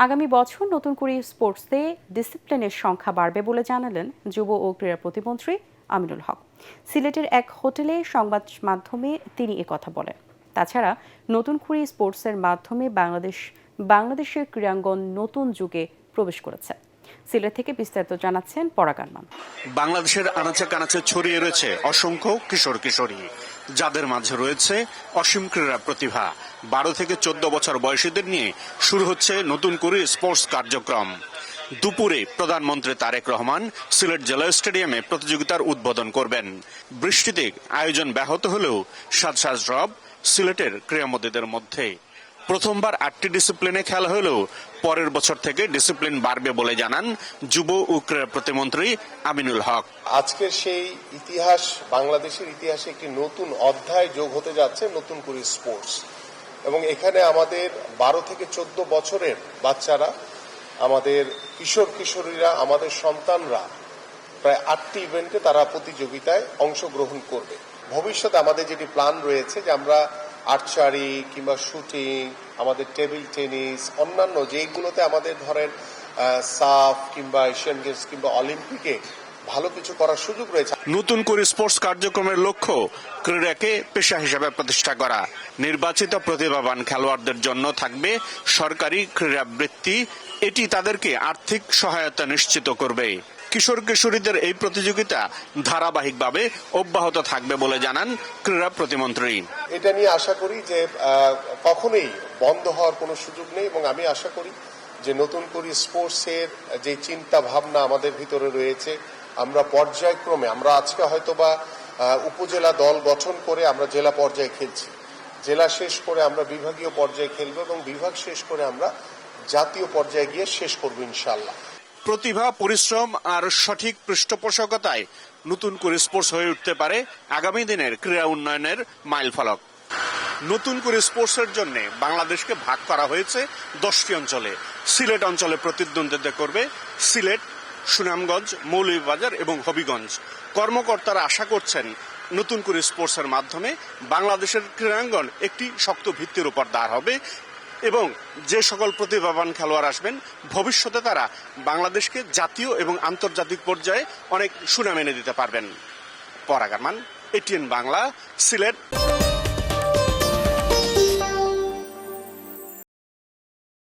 আগামী বছর নতুন করে স্পোর্টসে ডিসিপ্লিনের সংখ্যা বাড়বে বলে জানালেন যুব ও ক্রীড়া প্রতিমন্ত্রী আমিনুল হক। সিলেটের এক হোটেলে সংবাদ মাধ্যমে তিনি একথা বলেন। তাছাড়া নতুন করে স্পোর্টসের মাধ্যমে বাংলাদেশের ক্রীড়াঙ্গন নতুন যুগে প্রবেশ করেছে। সিলেট থেকে বিস্তারিত জানাচ্ছেন পরাগারমান। বাংলাদেশের আনাচে কানাচে ছড়িয়ে রয়েছে অসংখ্য কিশোর কিশোরী, যাদের মাঝে রয়েছে অসীম ক্রীড়া প্রতিভা। 12 থেকে 14 বছর বয়সীদের নিয়ে শুরু হচ্ছে নতুন করে স্পোর্টস কার্যক্রম। দুপুরে প্রধানমন্ত্রী তারেক রহমান সিলেট জেলা স্টেডিয়ামে প্রতিযোগিতার উদ্বোধন করবেন। বৃষ্টিতে আয়োজন ব্যাহত হলেও সাজ রব সিলেটের ক্রীড়ামোদীদের মধ্যে। প্রথমবার 8টি ডিসিপ্লিনে খেলা হলেও পরের বছর থেকে ডিসিপ্লিন বাড়বে বলে জানান যুব ও ক্রীড়া প্রতিমন্ত্রী আমিনুল হক। আজকের সেই ইতিহাস, বাংলাদেশের ইতিহাসে একটি নতুন অধ্যায় যোগ হতে যাচ্ছে, নতুন করে স্পোর্টস। এবং এখানে আমাদের 12 থেকে 14 বছরের বাচ্চারা, আমাদের কিশোর কিশোরীরা, আমাদের সন্তানরা প্রায় 8টি ইভেন্টে তারা প্রতিযোগিতায় অংশগ্রহণ করবে। ভবিষ্যতে আমাদের যেটি প্ল্যান রয়েছে যে আমরা আর্চারি কিংবা শুটিং, আমাদের টেবিল টেনিস, অন্যান্য যেগুলোতে আমাদের ধরেন সাফ কিংবা এশিয়ান গেমস কিংবা অলিম্পিকে ভালো কিছু করার সুযোগ রয়েছে। নতুন করে স্পোর্টস কার্যক্রমের লক্ষ্য ক্রীড়াকে পেশা হিসেবে প্রতিষ্ঠা করা। নির্বাচিত প্রতিভাবান খেলোয়াড়দের জন্য থাকবে সরকারি ক্রীড়া বৃত্তি। এটি তাদেরকে আর্থিক সহায়তা নিশ্চিত করবে। কিশোর কিশোরীদের এই প্রতিযোগিতা ধারাবাহিকভাবে অব্যাহত থাকবে বলে জানান ক্রীড়া প্রতিমন্ত্রী। এটা নিয়ে আশা করি যে কখনোই বন্ধ হওয়ার কোনো সুযোগ নেই, এবং আমি আশা করি যে নতুন করে স্পোর্টসের যে চিন্তা ভাবনা আমাদের ভিতরে রয়েছে, আমরা পর্যায়ক্রমে, আমরা আজকে হয়তোবা উপজেলা দল গঠন করে আমরা জেলা পর্যায়ে খেলছি, জেলা শেষ করে আমরা বিভাগীয় পর্যায়ে খেলবো, এবং বিভাগ শেষ করে আমরা জাতীয় পর্যায়ে গিয়ে শেষ করবো ইনশাআল্লাহ। প্রতিভা, পরিশ্রম আর সঠিক পৃষ্ঠপোষকতায় নতুন করে স্পোর্টস হয়ে উঠতে পারে আগামী দিনের ক্রীড়া উন্নয়নের মাইলফলক। নতুন করে স্পোর্টসের জন্য বাংলাদেশকে ভাগ করা হয়েছে 10টি অঞ্চলে। সিলেট অঞ্চলে প্রতিদ্বন্দ্বিতা করবে সিলেট, সুনামগঞ্জ, মৌলভীবাজার এবং হবিগঞ্জ। কর্মকর্তারা আশা করছেন নতুন করে স্পোর্টসের মাধ্যমে বাংলাদেশের ক্রীড়াঙ্গন একটি শক্ত ভিত্তির উপর দাঁড় হবে, এবং যে সকল প্রতিভাবান খেলোয়াড় আসবেন ভবিষ্যতে তারা বাংলাদেশকে জাতীয় এবং আন্তর্জাতিক পর্যায়ে অনেক সুনাম এনে দিতে পারবেন। পরাগারমান, এটিএন বাংলা, সিলেট।